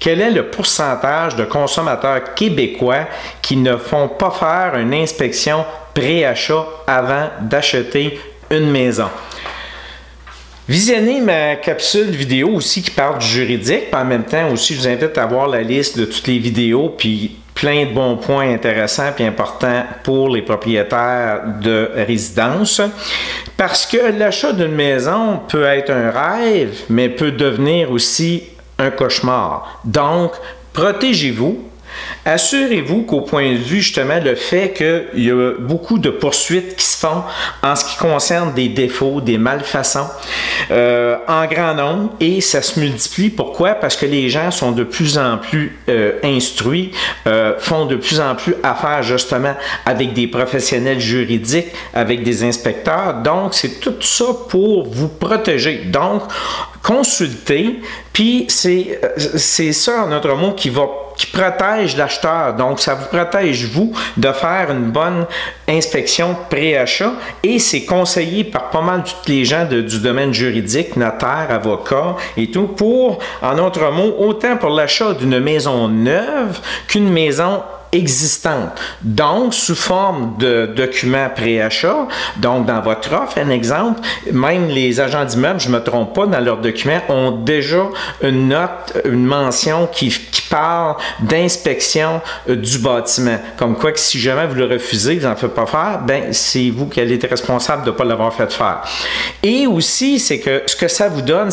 quel est le pourcentage de consommateurs québécois qui ne font pas faire une inspection pré-achat avant d'acheter une maison? Visionnez ma capsule vidéo aussi qui parle du juridique. Puis en même temps aussi, je vous invite à voir la liste de toutes les vidéos puis plein de bons points intéressants et importants pour les propriétaires de résidence. Parce que l'achat d'une maison peut être un rêve, mais peut devenir aussi un cauchemar. Donc, protégez-vous. Assurez-vous qu'au point de vue, justement, le fait qu'il y a beaucoup de poursuites qui se font en ce qui concerne des défauts, des malfaçons, en grand nombre, et ça se multiplie. Pourquoi? Parce que les gens sont de plus en plus instruits, font de plus en plus affaire, justement, avec des professionnels juridiques, avec des inspecteurs. Donc, c'est tout ça pour vous protéger. Donc, consultez, puis c'est ça, en autre mot, qui protège l'acheteur. Donc, ça vous protège, vous, de faire une bonne inspection pré-achat et c'est conseillé par pas mal tous les gens du domaine juridique, notaire, avocat et tout, pour, en autre mot, autant pour l'achat d'une maison neuve qu'une maison existante. Donc, sous forme de documents pré-achat, donc dans votre offre, un exemple, même les agents d'immeubles, je ne me trompe pas, dans leurs documents, ont déjà une note, une mention qui parle d'inspection du bâtiment. Comme quoi que si jamais vous le refusez, vous n'en faites pas faire, ben c'est vous qui allez être responsable de ne pas l'avoir fait faire. Et aussi, c'est que ce que ça vous donne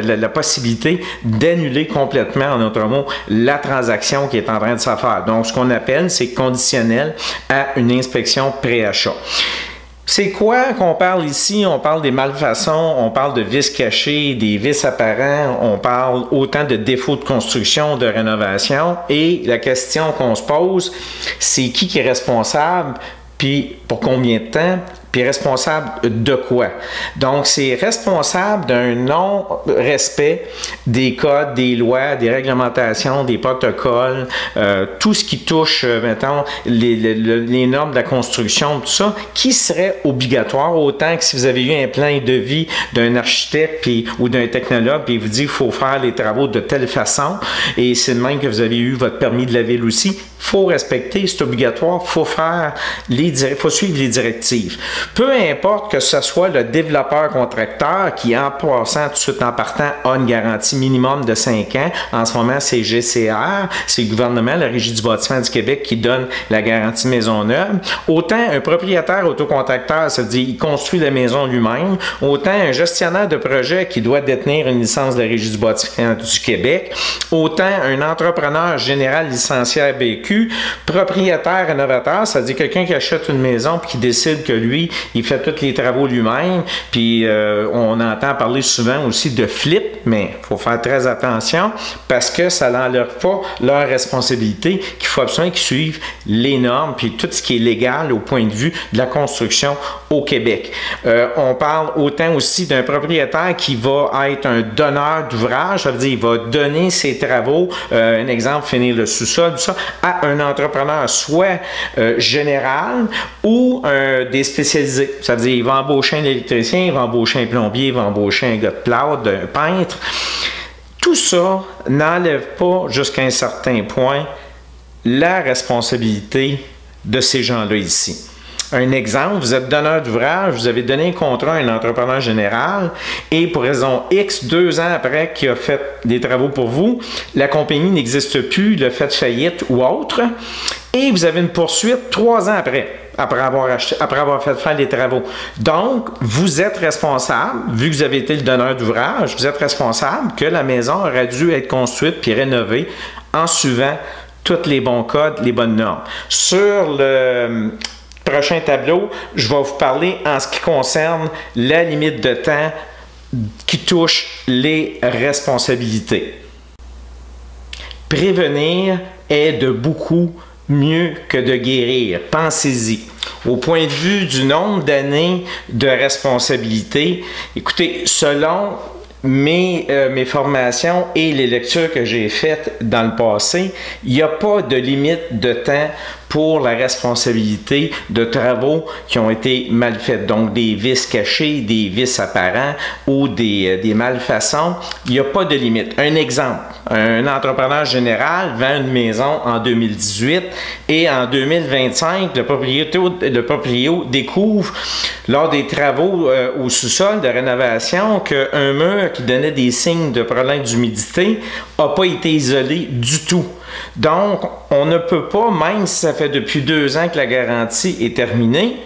la possibilité d'annuler complètement, en d'autres mots, la transaction qui est en train de se faire. Donc, ce qu'on appelle, c'est conditionnel à une inspection pré-achat. C'est quoi qu'on parle ici? On parle des malfaçons, on parle de vices cachés, des vices apparents, on parle autant de défauts de construction, de rénovation. Et la question qu'on se pose, c'est qui est responsable, puis pour combien de temps? Puis responsable de quoi? Donc, c'est responsable d'un non-respect des codes, des lois, des réglementations, des protocoles, tout ce qui touche, mettons, les normes de la construction, tout ça, qui serait obligatoire, autant que si vous avez eu un plan de vie d'un architecte ou d'un technologue, puis il vous dit qu'il faut faire les travaux de telle façon, et c'est de même que vous avez eu votre permis de la ville aussi, il faut respecter, c'est obligatoire, il faut suivre les directives. Peu importe que ce soit le développeur-contracteur qui, en passant tout de suite en partant, a une garantie minimum de 5 ans. En ce moment, c'est GCR, c'est le gouvernement, la Régie du bâtiment du Québec qui donne la garantie maison neuve. Autant un propriétaire autocontracteur, ça veut dire il construit la maison lui-même, autant un gestionnaire de projet qui doit détenir une licence de la Régie du bâtiment du Québec, autant un entrepreneur général licencié à BQ, propriétaire rénovateur, ça veut dire quelqu'un qui achète une maison puis qui décide que lui, il fait tous les travaux lui-même, puis on entend parler souvent aussi de flip, mais il faut faire très attention parce que ça n'enlève pas leur responsabilité, qu'il faut absolument qu'ils suivent les normes, puis tout ce qui est légal au point de vue de la construction au Québec. On parle autant aussi d'un propriétaire qui va être un donneur d'ouvrage, ça veut dire il va donner ses travaux, un exemple, finir le sous-sol, tout ça, à un entrepreneur, soit général ou des spécialisés. Ça veut dire il va embaucher un électricien, il va embaucher un plombier, il va embaucher un gars de plâtre, un peintre. Tout ça n'enlève pas jusqu'à un certain point la responsabilité de ces gens-là ici. Un exemple, vous êtes donneur d'ouvrage, vous avez donné un contrat à un entrepreneur général et pour raison X, 2 ans après qu'il a fait des travaux pour vous, la compagnie n'existe plus, il a fait faillite ou autre et vous avez une poursuite 3 ans après avoir fait faire les travaux. Donc, vous êtes responsable, vu que vous avez été le donneur d'ouvrage, vous êtes responsable que la maison aurait dû être construite puis rénovée en suivant tous les bons codes, les bonnes normes. Sur le prochain tableau, je vais vous parler en ce qui concerne la limite de temps qui touche les responsabilités. Prévenir est de beaucoup mieux que de guérir. Pensez-y. Au point de vue du nombre d'années de responsabilité, écoutez, selon mes formations et les lectures que j'ai faites dans le passé, il n'y a pas de limite de temps pour la responsabilité de travaux qui ont été mal faits. Donc, des vices cachés, des vices apparents ou des malfaçons. Il n'y a pas de limite. Un exemple, un entrepreneur général vend une maison en 2018 et en 2025, le propriétaire découvre lors des travaux au sous-sol de rénovation qu'un mur qui donnait des signes de problème d'humidité n'a pas été isolé du tout. Donc, on ne peut pas, même si ça fait depuis 2 ans que la garantie est terminée,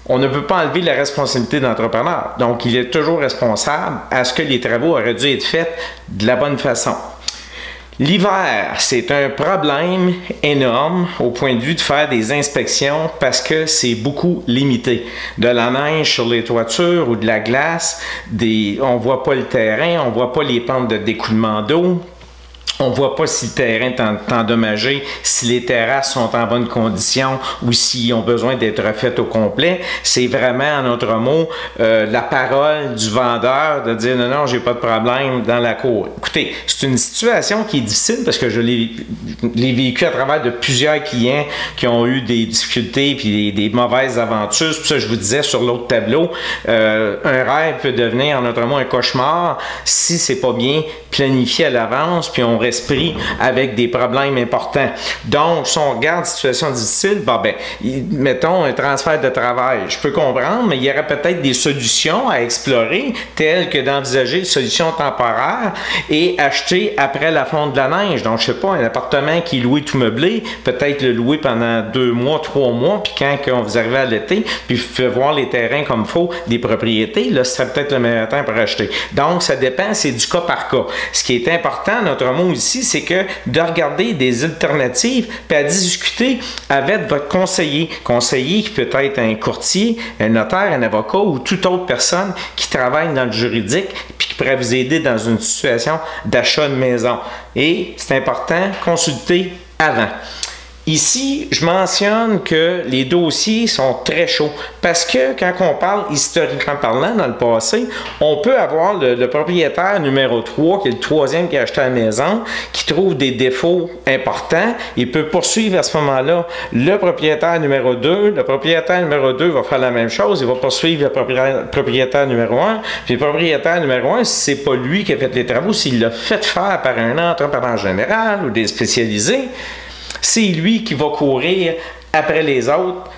on ne peut pas enlever la responsabilité de l'entrepreneur. Donc, il est toujours responsable à ce que les travaux auraient dû être faits de la bonne façon. L'hiver, c'est un problème énorme au point de vue de faire des inspections parce que c'est beaucoup limité. De la neige sur les toitures ou de la glace, on ne voit pas le terrain, on ne voit pas les pentes de découlement d'eau. On ne voit pas si le terrain est endommagé, si les terrasses sont en bonne condition ou s'ils ont besoin d'être refaites au complet. C'est vraiment, en d'autres mots, la parole du vendeur de dire « Non, non, j'ai pas de problème dans la cour ». Écoutez, c'est une situation qui est difficile parce que je l'ai vécu à travers de plusieurs clients qui ont eu des difficultés et des mauvaises aventures. C'est pour ça que je vous disais sur l'autre tableau, un rêve peut devenir, en d'autres mots, un cauchemar si c'est pas bien planifié à l'avance puis on reste pris avec des problèmes importants. Donc, si on regarde situation difficile, mettons un transfert de travail. Je peux comprendre, mais il y aurait peut-être des solutions à explorer, telles que d'envisager une solution temporaire et acheter après la fonte de la neige. Donc, je sais pas, un appartement qui est loué tout meublé, peut-être le louer pendant 2 mois, 3 mois, puis quand vous arrivez à l'été, puis vous faites voir les terrains comme il faut, des propriétés, là, ce serait peut-être le meilleur temps pour acheter. Donc, ça dépend, c'est du cas par cas. Ce qui est important, notre mot ici, c'est que de regarder des alternatives puis à discuter avec votre conseiller qui peut être un courtier, un notaire, un avocat ou toute autre personne qui travaille dans le juridique puis qui pourrait vous aider dans une situation d'achat de maison. Et c'est important, consulter avant. Ici, je mentionne que les dossiers sont très chauds parce que quand on parle historiquement parlant dans le passé, on peut avoir le propriétaire numéro 3, qui est le 3e qui a acheté la maison, qui trouve des défauts importants. Il peut poursuivre à ce moment-là le propriétaire numéro 2. Le propriétaire numéro 2 va faire la même chose. Il va poursuivre le propriétaire numéro 1. Puis le propriétaire numéro 1, si ce n'est pas lui qui a fait les travaux, s'il l'a fait faire par un entrepreneur général ou des spécialisés, c'est lui qui va courir après les autres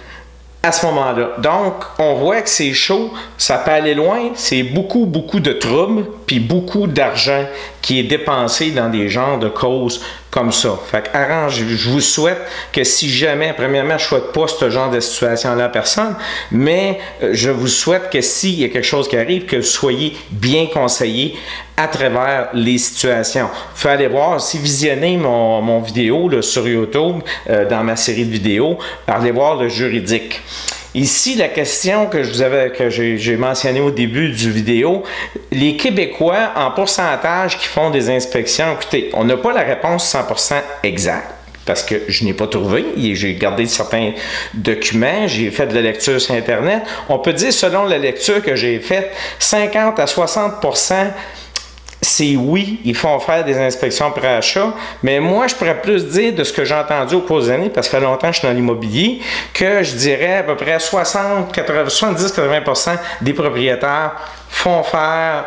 à ce moment-là. Donc, on voit que c'est chaud, ça peut aller loin, c'est beaucoup de troubles, puis beaucoup d'argent qui est dépensé dans des genres de causes comme ça. Fait que, je vous souhaite que si jamais, premièrement, je ne souhaite pas ce genre de situation-là à personne, mais je vous souhaite que s'il y a quelque chose qui arrive, que vous soyez bien conseillé à travers les situations. Vous pouvez aller voir, si visionnez mon vidéo là, sur YouTube, dans ma série de vidéos, allez voir le juridique. Ici, la question que j'ai mentionnée au début du vidéo, les Québécois en pourcentage qui font des inspections, écoutez, on n'a pas la réponse 100% exacte parce que je n'ai pas trouvé. J'ai gardé certains documents, j'ai fait de la lecture sur Internet. On peut dire, selon la lecture que j'ai faite, 50 à 60%, c'est oui, ils font faire des inspections pré-achat, mais moi, je pourrais plus dire de ce que j'ai entendu au cours des années, parce que ça fait longtemps que je suis dans l'immobilier, que je dirais à peu près 70-80% des propriétaires font faire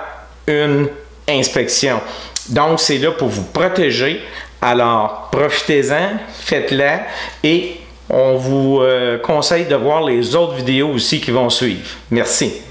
une inspection. Donc, c'est là pour vous protéger. Alors, profitez-en, faites-la et on vous conseille de voir les autres vidéos aussi qui vont suivre. Merci.